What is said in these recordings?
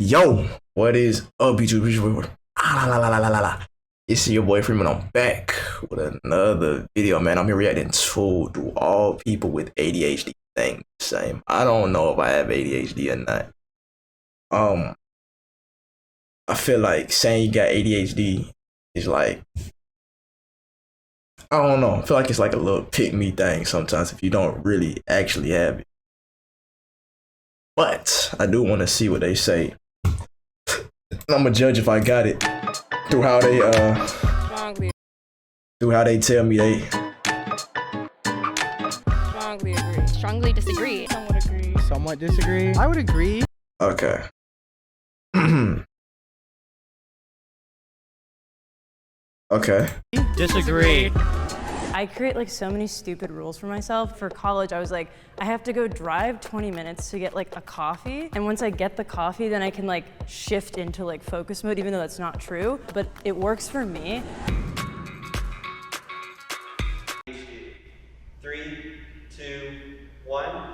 Yo, what is up, YouTube? It's your boy Freeman. I'm back with another video, man. I'm here reacting to do all people with ADHD think the same. I don't know if I have ADHD or not. I feel like saying you got ADHD is like, I don't know. I feel like it's like a little pick me thing sometimes if you don't really actually have it. But I do want to see what they say. I'm gonna judge if I got it through how they tell me they Strongly agree. Strongly disagree. Somewhat agree. Somewhat disagree. I would agree. Okay. Okay. Disagree. I create like so many stupid rules for myself. For college, I was like, I have to go drive 20 minutes to get like a coffee. And once I get the coffee, then I can like shift into like focus mode, even though that's not true. But it works for me. 3, 2, 1.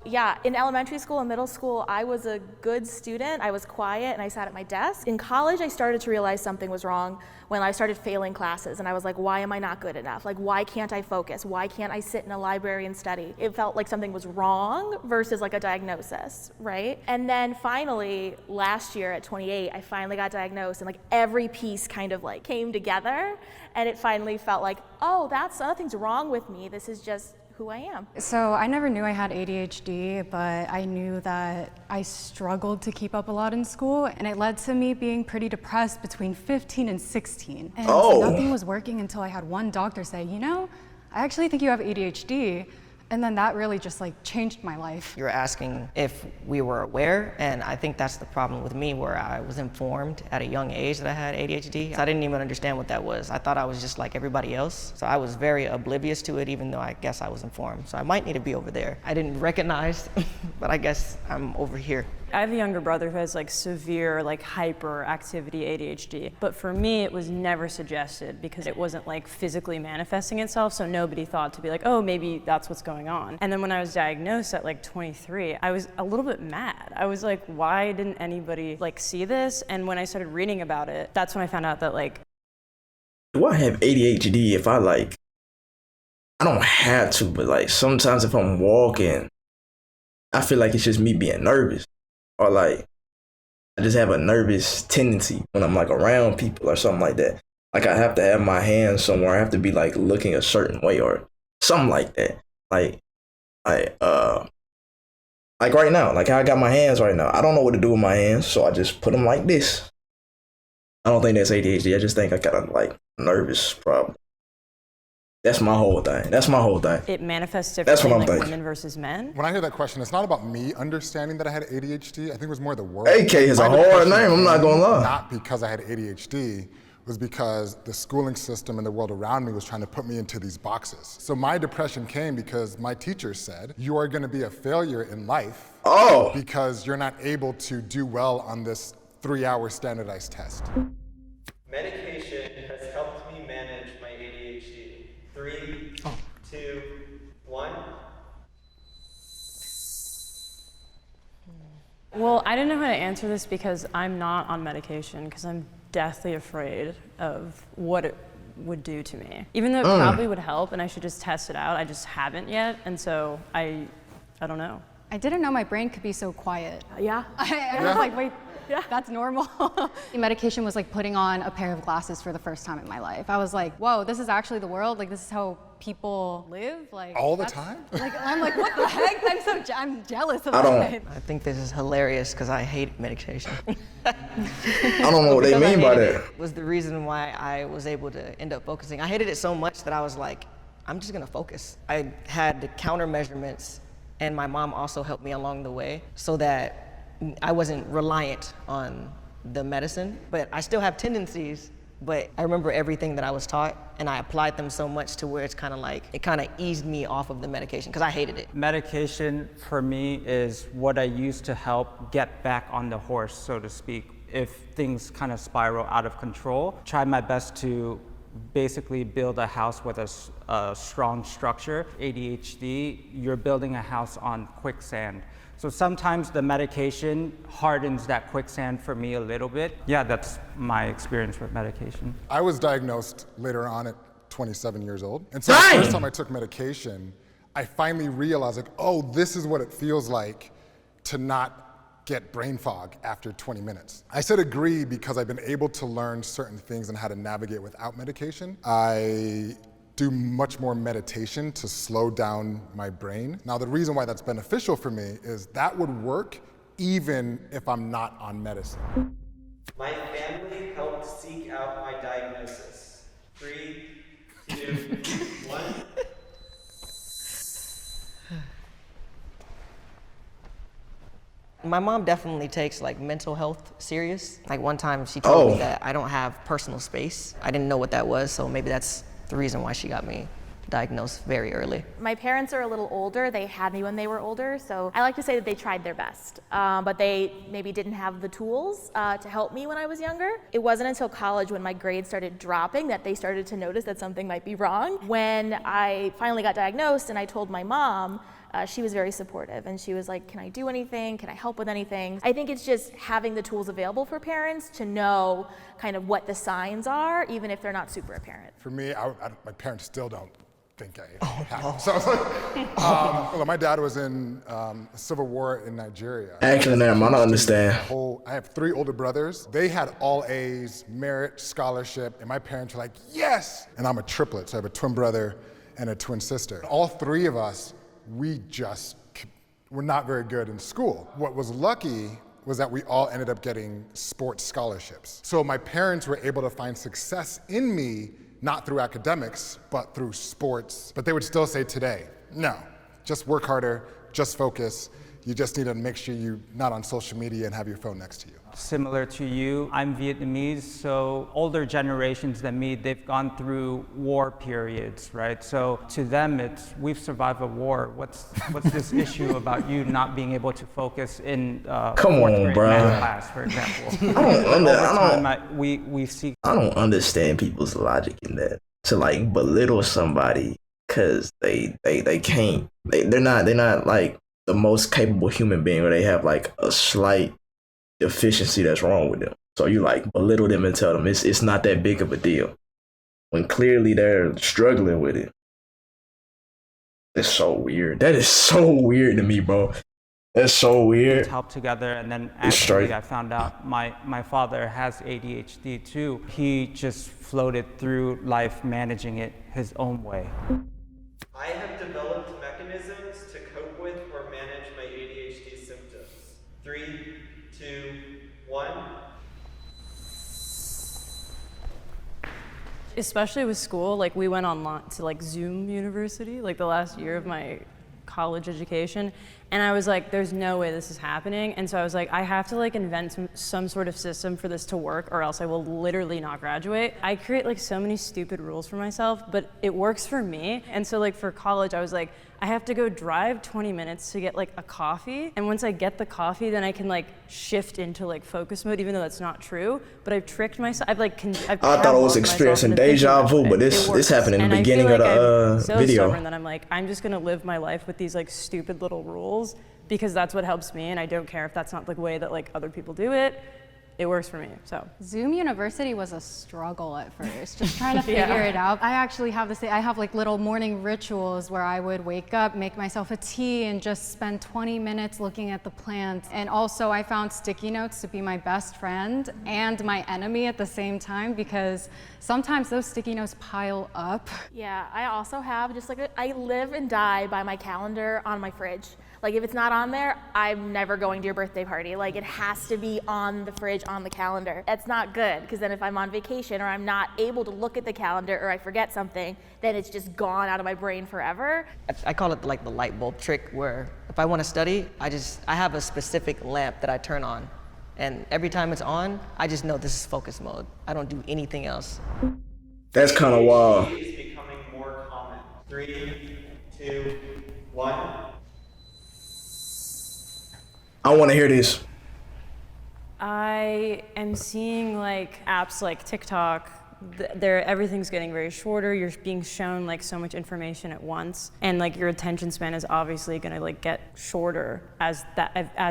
Yeah, in elementary school and middle school, I was a good student. I was quiet and I sat at my desk. In college, I started to realize something was wrong when I started failing classes. And I was like, why am I not good enough? Like, why can't I focus? Why can't I sit in a library and study? It felt like something was wrong versus like a diagnosis, right? And then finally, last year at 28, I finally got diagnosed and like every piece kind of like came together. And it finally felt like, oh, nothing's wrong with me. This is just who I am. So I never knew I had ADHD, but I knew that I struggled to keep up a lot in school, and it led to me being pretty depressed between 15 and 16. And nothing was working until I had one doctor say, you know, I actually think you have ADHD. And then that really just like changed my life. You're asking if we were aware, and I think that's the problem with me, where I was informed at a young age that I had ADHD. So I didn't even understand what that was. I thought I was just like everybody else. So I was very oblivious to it, even though I guess I was informed. So I might need to be over there. I didn't recognize, but I guess I'm over here. I have a younger brother who has like severe like hyperactivity ADHD, but for me it was never suggested because it wasn't like physically manifesting itself, so nobody thought to be like, oh, maybe that's what's going on. And then when I was diagnosed at like 23, I was a little bit mad. I was like, why didn't anybody like see this? And when I started reading about it, that's when I found out that like, do I have ADHD if I don't have to, but like sometimes if I'm walking, I feel like it's just me being nervous. Or like, I just have a nervous tendency when I'm like around people or something like that. Like I have to have my hands somewhere. I have to be like looking a certain way or something like that. Like right now, like how I got my hands right now. I don't know what to do with my hands, so I just put them like this. I don't think that's ADHD. I just think I got a like nervous problem. That's my whole thing. it manifests That's what differently I'm like thinking. women versus men. When I hear that question, it's not about me understanding that I had ADHD. I think it was more the world. AK is a My hard depression name, I'm not gonna lie. Not because I had ADHD, was because the schooling system and the world around me was trying to put me into these boxes. So my depression came because my teacher said, you are gonna be a failure in life because you're not able to do well on this 3-hour standardized test. Medication has helped me manage my ADHD. 3, 2, 1. Well, I didn't know how to answer this because I'm not on medication because I'm deathly afraid of what it would do to me. Even though it probably would help and I should just test it out, I just haven't yet, and so I don't know. I didn't know my brain could be so quiet. Yeah. I was like, wait, that's normal. Medication was like putting on a pair of glasses for the first time in my life. I was like, whoa, this is actually the world? Like, this is how people live? Like All the time? Like, I'm like, what the heck? I'm jealous of I don't- that. I think this is hilarious because I hate medication. I don't know what they mean by that. It was the reason why I was able to end up focusing. I hated it so much that I was like, I'm just gonna focus. I had the counter measurements, and my mom also helped me along the way so that I wasn't reliant on the medicine, but I still have tendencies, but I remember everything that I was taught and I applied them so much to where it's kind of like, it kind of eased me off of the medication because I hated it. Medication for me is what I use to help get back on the horse, so to speak. If things kind of spiral out of control, try my best to basically build a house with a strong structure. ADHD, you're building a house on quicksand. So sometimes the medication hardens that quicksand for me a little bit. Yeah, that's my experience with medication. I was diagnosed later on at 27 years old. And so the first time I took medication, I finally realized, like, oh, this is what it feels like to not get brain fog after 20 minutes. I said agree because I've been able to learn certain things and how to navigate without medication. I do much more meditation to slow down my brain. Now, the reason why that's beneficial for me is that would work even if I'm not on medicine. My family helped seek out my diagnosis. 3, 2, 1. My mom definitely takes like mental health serious. Like one time she told me that I don't have personal space. I didn't know what that was, so maybe that's the reason why she got me diagnosed very early. My parents are a little older. They had me when they were older, so I like to say that they tried their best, but they maybe didn't have the tools to help me when I was younger. It wasn't until college when my grades started dropping that they started to notice that something might be wrong. When I finally got diagnosed and I told my mom, she was very supportive and she was like, can I do anything? Can I help with anything? I think it's just having the tools available for parents to know kind of what the signs are, even if they're not super apparent. For me, my parents still don't think I have. No. So I was like, well, my dad was in a civil war in Nigeria. Actually, I don't understand. I have 3 older brothers. They had all A's, merit, scholarship, and my parents were like, yes! And I'm a triplet, so I have a twin brother and a twin sister. All 3 of us, we just were not very good in school. What was lucky was that we all ended up getting sports scholarships. So my parents were able to find success in me, not through academics, but through sports. But they would still say today, no, just work harder, just focus. You just need to make sure you're not on social media and have your phone next to you. Similar to you, I'm Vietnamese, so older generations than me, they've gone through war periods, right? So to them, it's, we've survived a war. What's this issue about you not being able to focus in Come fourth on, grade bro. math class, for example? I don't understand people's logic in that. To like belittle somebody because they can't, they're not like the most capable human being, or they have like a slight deficiency that's wrong with them. So you like belittle them and tell them it's not that big of a deal, when clearly they're struggling with it. It's so weird. That is so weird to me, bro. That's so weird. Help together, and then actually I found out my father has ADHD too. He just floated through life managing it his own way. I have developed mechanisms to cope with or manage my ADHD symptoms. 3, 2, 1. Especially with school, like we went online to like Zoom University, like the last year of my college education, and I was like, there's no way this is happening. And so I was like, I have to like invent some sort of system for this to work, or else I will literally not graduate. I create like so many stupid rules for myself, but it works for me. And so like for college, I was like, I have to go drive 20 minutes to get like a coffee. And once I get the coffee, then I can like shift into like focus mode, even though that's not true. But I've tricked myself. I thought I was experiencing deja vu, but this happened in the beginning of the so video. Stubborn that I'm like, I'm just gonna live my life with these like stupid little rules because that's what helps me, and I don't care if that's not the way that like other people do it. It works for me, so. Zoom University was a struggle at first, just trying to figure it out. I actually have I have like little morning rituals where I would wake up, make myself a tea, and just spend 20 minutes looking at the plants. And also I found sticky notes to be my best friend and my enemy at the same time, because sometimes those sticky notes pile up. Yeah, I also have just like, I live and die by my calendar on my fridge. Like if it's not on there, I'm never going to your birthday party. Like it has to be on the fridge, on the calendar. That's not good, because then if I'm on vacation or I'm not able to look at the calendar or I forget something, then it's just gone out of my brain forever. I call it like the light bulb trick, where if I want to study, I have a specific lamp that I turn on. And every time it's on, I just know this is focus mode. I don't do anything else. That's kind of wild. ADHD is becoming more common. 3, 2, 1. I want to hear this. I am seeing like apps like TikTok, everything's getting very shorter. You're being shown like so much information at once, and like your attention span is obviously going to like get shorter as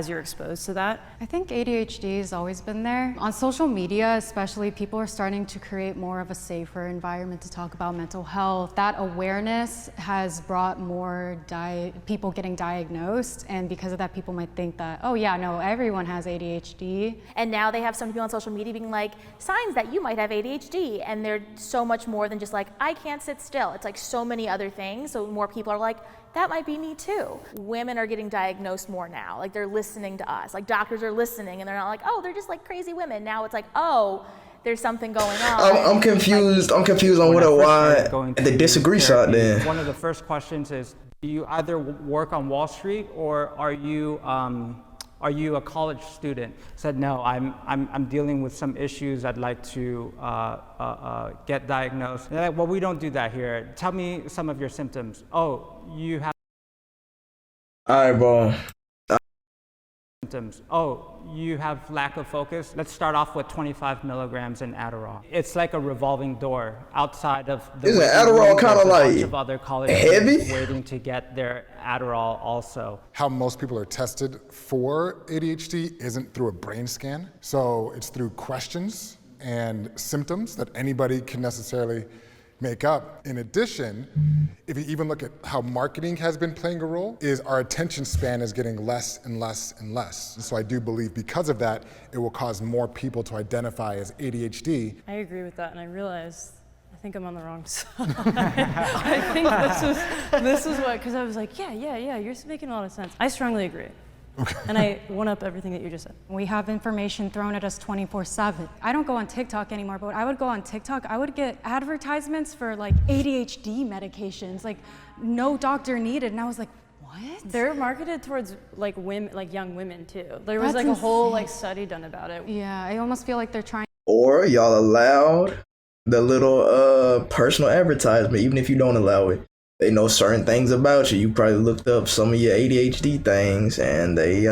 you're exposed to that. I think ADHD has always been there. On social media especially, people are starting to create more of a safer environment to talk about mental health. That awareness has brought more people getting diagnosed, and because of that, people might think that, oh yeah, no, everyone has ADHD. And now they have some people on social media being like, signs that you might have ADHD, and they're so much more than just like, I can't sit still. It's like so many other things, so more people are like, that might be me too. Women are getting diagnosed more now, like they're listening to us. Like doctors are listening and they're not like, oh, they're just like crazy women. Now it's like, oh, there's something going on. I'm confused. I'm confused on why the disagree side then. One of the first questions is, do you either work on Wall Street or are you a college student? I said, no, I'm dealing with some issues. I'd like to get diagnosed. And they're like, well, we don't do that here. Tell me some of your symptoms. Oh, you have All right, bro. symptoms. Oh, you have lack of focus. Let's start off with 25 milligrams in Adderall. It's like a revolving door outside of the. Isn't Adderall kind of like of other college heavy? Waiting to get their Adderall also. How most people are tested for ADHD isn't through a brain scan. So it's through questions and symptoms that anybody can necessarily make up. In addition, if you even look at how marketing has been playing a role, is our attention span is getting less and less and less. So I do believe because of that, it will cause more people to identify as ADHD. I agree with that, and I realized I think I'm on the wrong side. I think this is what, because I was like, yeah, you're making a lot of sense. I strongly agree. Okay. And I one up everything that you just said. We have information thrown at us 24/7. I don't go on TikTok anymore, but I would go on TikTok, I would get advertisements for like ADHD medications, like no doctor needed, and I was like, what? They're marketed towards like women, like young women too. There was like a whole like study done about it. Yeah, I almost feel like they're trying. Or y'all allowed the little personal advertisement, even if you don't allow it. They know certain things about you. You probably looked up some of your ADHD things, and they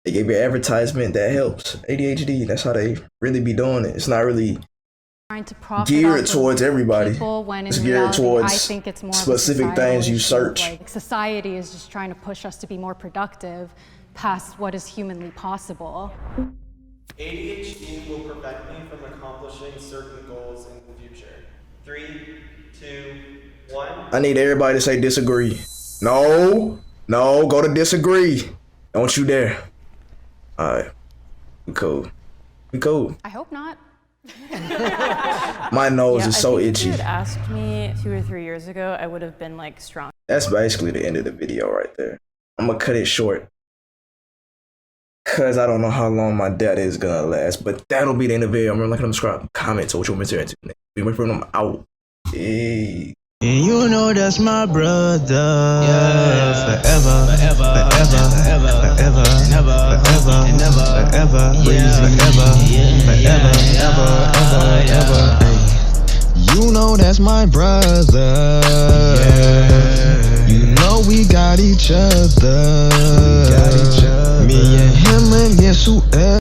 gave you an advertisement that helps ADHD. That's how they really be doing it. It's not really trying to profit geared towards everybody. When it's in geared reality, towards I think it's more specific things you search. Like society is just trying to push us to be more productive past what is humanly possible. ADHD will prevent me from accomplishing certain goals in the future. 3, 2, 1. I need everybody to say disagree. No, go to disagree. Don't you dare. All right, we cool. I hope not. My nose is so itchy. If you had asked me 2 or 3 years ago, I would have been like strong. That's basically the end of the video right there. I'm gonna cut it short, cause I don't know how long my data is gonna last, but that'll be the end of the video. Remember, like, and subscribe, comment, so what you want me to do next. We wait for them out. Hey. And you know that's my brother. Yeah. Forever, forever, you know that's my brother. Yeah. You know we got each other. Me and him and yes, whoever.